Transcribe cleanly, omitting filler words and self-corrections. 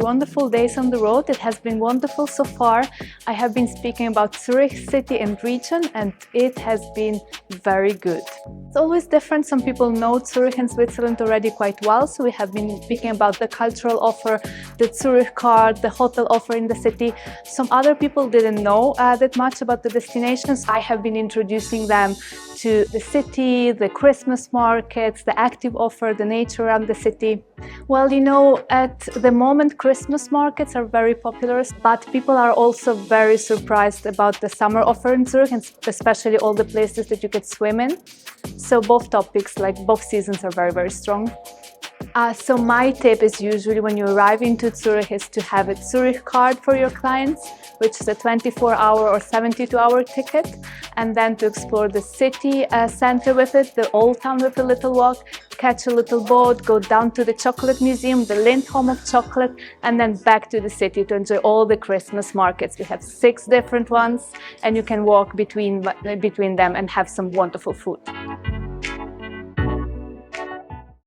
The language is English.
wonderful days on the road. It has been wonderful so far. I have been speaking about Zurich City and region, and it has been very good. It's always different. Some people know Zurich and Switzerland already quite well, so we have been speaking about the cultural offer, the Zurich Card, the hotel offer in the city. Some other people didn't know that much about the destinations. I have been introducing them to the city, the Christmas markets, the active offer, the nature around the city. Well, you know, at the moment Christmas markets are very popular, but people are also very surprised about the summer offer in Zurich, and especially all the places that you could swim in. So both topics, like both seasons, are very, very strong. So my tip is usually when you arrive into Zurich is to have a Zurich Card for your clients, which is a 24-hour or 72-hour ticket, and then to explore the city center with it, the old town with a little walk, catch a little boat, go down to the chocolate museum, the Lindt Home of Chocolate, and then back to the city to enjoy all the Christmas markets. We have 6 different ones, and you can walk between them and have some wonderful food.